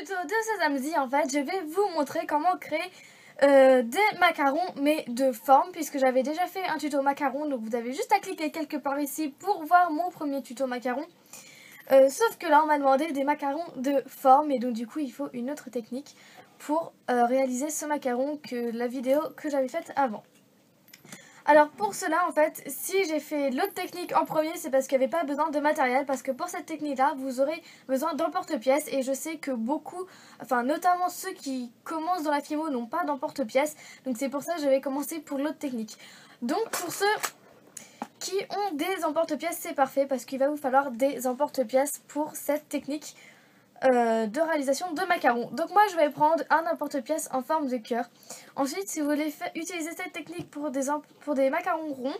tuto de ce samedi, en fait, je vais vous montrer comment créer des macarons, mais de forme, puisque j'avais déjà fait un tuto macaron, donc vous avez juste à cliquer quelque part ici pour voir mon premier tuto macaron. Sauf que là, on m'a demandé des macarons de forme, et donc du coup, il faut une autre technique pour réaliser ce macaron que la vidéo que j'avais faite avant. Alors pour cela, en fait, si j'ai fait l'autre technique en premier, c'est parce qu'il n'y avait pas besoin de matériel, parce que pour cette technique-là, vous aurez besoin d'emporte-pièce, et je sais que beaucoup, enfin notamment ceux qui commencent dans la FIMO n'ont pas d'emporte-pièce, donc c'est pour ça que je vais commencer pour l'autre technique. Donc pour ceux qui ont des emporte-pièces, c'est parfait, parce qu'il va vous falloir des emporte-pièces pour cette technique de réalisation de macarons. Donc moi je vais prendre un emporte-pièce en forme de cœur. Ensuite, si vous voulez utiliser cette technique pour des macarons ronds,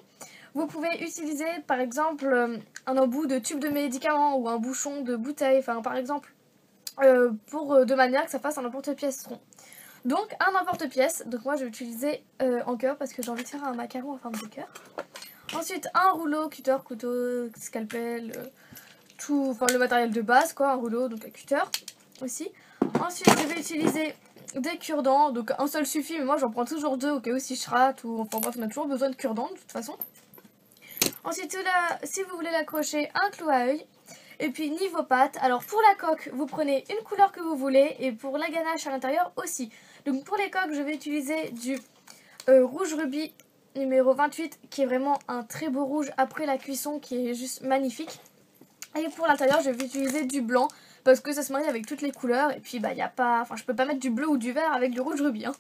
vous pouvez utiliser par exemple un embout de tube de médicaments ou un bouchon de bouteille, enfin par exemple de manière que ça fasse un emporte-pièce rond. Donc un emporte-pièce, donc moi je vais utiliser en cœur parce que j'ai envie de faire un macaron en forme de cœur. Ensuite un rouleau, cutter, couteau, scalpel, enfin le matériel de base quoi, un rouleau, donc un cutter aussi. Ensuite je vais utiliser des cure-dents, donc un seul suffit, mais moi j'en prends toujours deux au cas où si je rate, ou enfin bref, on a toujours besoin de cure-dents de toute façon. Ensuite là, si vous voulez l'accrocher, un clou à œil. Et puis niveau pâte, alors pour la coque vous prenez une couleur que vous voulez, et pour la ganache à l'intérieur aussi. Donc pour les coques je vais utiliser du rouge rubis numéro 28, qui est vraiment un très beau rouge après la cuisson, qui est juste magnifique. Et pour l'intérieur, je vais utiliser du blanc parce que ça se marie avec toutes les couleurs. Et puis, bah, y a pas... enfin, je peux pas mettre du bleu ou du vert avec du rouge rubis. Hein.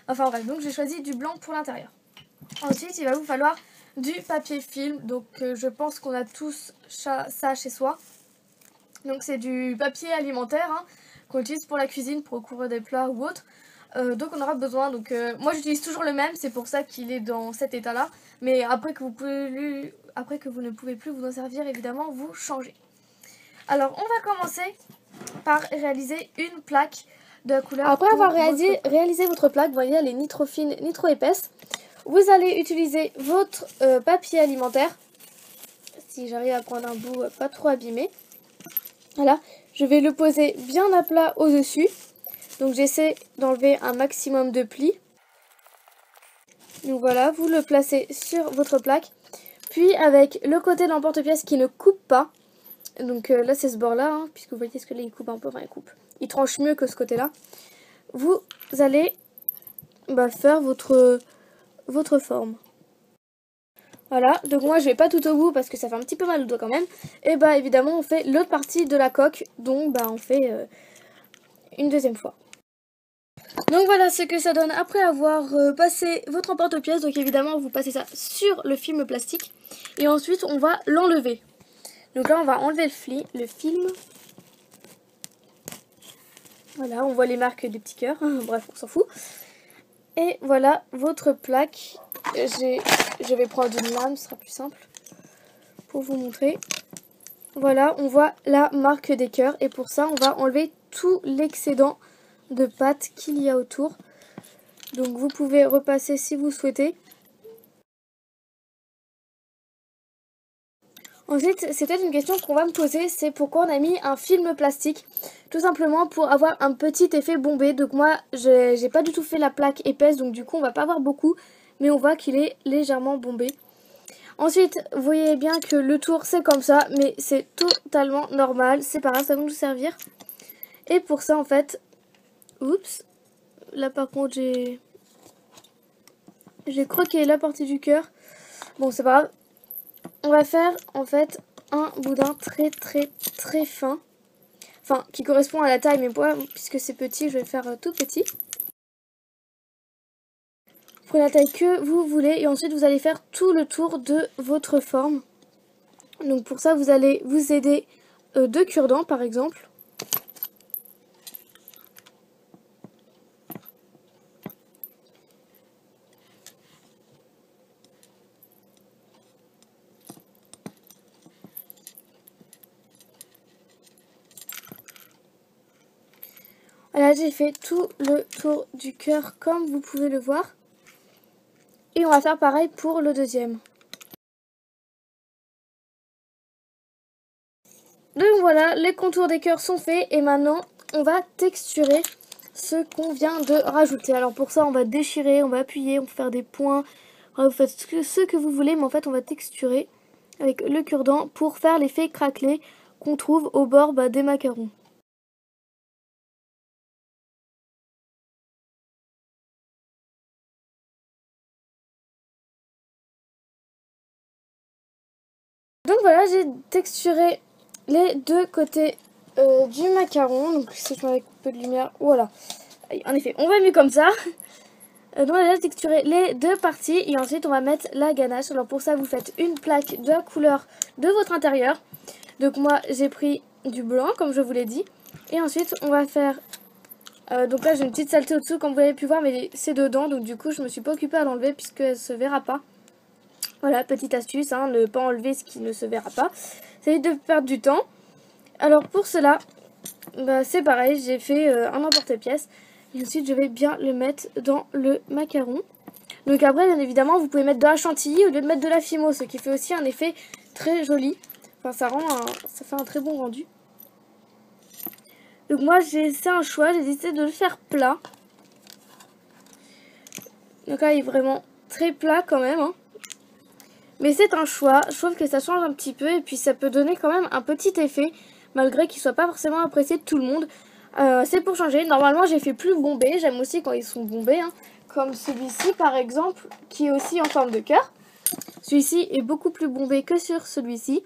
Enfin, bref, donc j'ai choisi du blanc pour l'intérieur. Ensuite, il va vous falloir du papier film. Donc, je pense qu'on a tous ça chez soi. Donc, c'est du papier alimentaire hein, qu'on utilise pour la cuisine, pour recouvrir des plats ou autre. Donc on aura besoin, moi j'utilise toujours le même, c'est pour ça qu'il est dans cet état là, mais après que vous ne pouvez plus vous en servir, évidemment vous changez. Alors on va commencer par réaliser une plaque de la couleur. Après avoir réalisé votre plaque, vous voyez elle est ni trop fine ni trop épaisse, vous allez utiliser votre papier alimentaire, si j'arrive à prendre un bout pas trop abîmé. Voilà, je vais le poser bien à plat au dessus. Donc j'essaie d'enlever un maximum de plis. Donc voilà, vous le placez sur votre plaque. Puis avec le côté de l'emporte-pièce qui ne coupe pas. Donc là c'est ce bord là, hein, puisque vous voyez ce que là il coupe un peu, enfin il coupe. Il tranche mieux que ce côté là. Vous allez faire votre forme. Voilà, donc moi je vais pas tout au bout parce que ça fait un petit peu mal au doigt quand même. Et évidemment on fait l'autre partie de la coque, donc on fait une deuxième fois. Donc voilà ce que ça donne après avoir passé votre emporte-pièce. Donc évidemment vous passez ça sur le film plastique et ensuite on va l'enlever. Donc là on va enlever le film. Voilà, on voit les marques des petits cœurs, bref on s'en fout. Et voilà votre plaque. Je vais prendre une lame, ce sera plus simple pour vous montrer. Voilà, on voit la marque des cœurs et pour ça on va enlever tout l'excédent de pâte qu'il y a autour. Donc vous pouvez repasser si vous souhaitez. Ensuite, c'est peut-être une question qu'on va me poser, c'est pourquoi on a mis un film plastique. Tout simplement pour avoir un petit effet bombé. Donc moi, j'ai pas du tout fait la plaque épaisse, donc du coup on va pas avoir beaucoup, mais on voit qu'il est légèrement bombé. Ensuite, vous voyez bien que le tour c'est comme ça, mais c'est totalement normal, c'est pas grave, ça va nous servir. Et pour ça en fait, oups, là par contre j'ai croqué la partie du cœur. Bon c'est pas grave. On va faire en fait un boudin très fin. Enfin qui correspond à la taille, mais moi puisque c'est petit je vais le faire tout petit. Prenez la taille que vous voulez et ensuite vous allez faire tout le tour de votre forme. Donc pour ça vous allez vous aider de cure-dents par exemple. Voilà, j'ai fait tout le tour du cœur comme vous pouvez le voir. Et on va faire pareil pour le deuxième. Donc voilà, les contours des cœurs sont faits. Et maintenant, on va texturer ce qu'on vient de rajouter. Alors pour ça, on va déchirer, on va appuyer, on va faire des points. Vous faites ce que vous voulez, mais en fait, on va texturer avec le cure-dent pour faire l'effet craquelé qu'on trouve au bord des macarons. Donc voilà, j'ai texturé les deux côtés du macaron. Donc si je mets avec un peu de lumière, voilà. En effet, on va mieux comme ça. Donc voilà, j'ai texturé les deux parties et ensuite on va mettre la ganache. Alors pour ça, vous faites une plaque de la couleur de votre intérieur. Donc moi, j'ai pris du blanc, comme je vous l'ai dit. Et ensuite, on va faire... donc là, j'ai une petite saleté au-dessous, comme vous avez pu voir, mais c'est dedans. Donc du coup, je me suis pas occupée à l'enlever puisqu'elle se verra pas. Voilà, petite astuce, hein, ne pas enlever ce qui ne se verra pas. Ça évite de perdre du temps. Alors pour cela, c'est pareil, j'ai fait un emporte-pièce. Et ensuite, je vais bien le mettre dans le macaron. Donc après, bien évidemment, vous pouvez mettre de la chantilly au lieu de mettre de la fimo, ce qui fait aussi un effet très joli. Enfin, ça fait un très bon rendu. Donc moi, c'est un choix, j'ai décidé de le faire plat. Donc là, il est vraiment très plat quand même, hein. Mais c'est un choix, je trouve que ça change un petit peu et puis ça peut donner quand même un petit effet, malgré qu'il ne soit pas forcément apprécié de tout le monde. C'est pour changer. Normalement, j'ai fait plus bombé, j'aime aussi quand ils sont bombés, hein, comme celui-ci par exemple, qui est aussi en forme de cœur. Celui-ci est beaucoup plus bombé que sur celui-ci.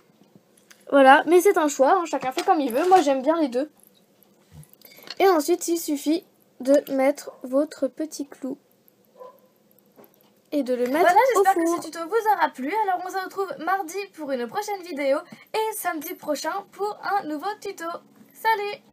Voilà, mais c'est un choix, hein, chacun fait comme il veut, moi j'aime bien les deux. Et ensuite, il suffit de mettre votre petit clou. Et de le mettre au four. Voilà, j'espère que ce tuto vous aura plu. Alors on se retrouve mardi pour une prochaine vidéo et samedi prochain pour un nouveau tuto. Salut!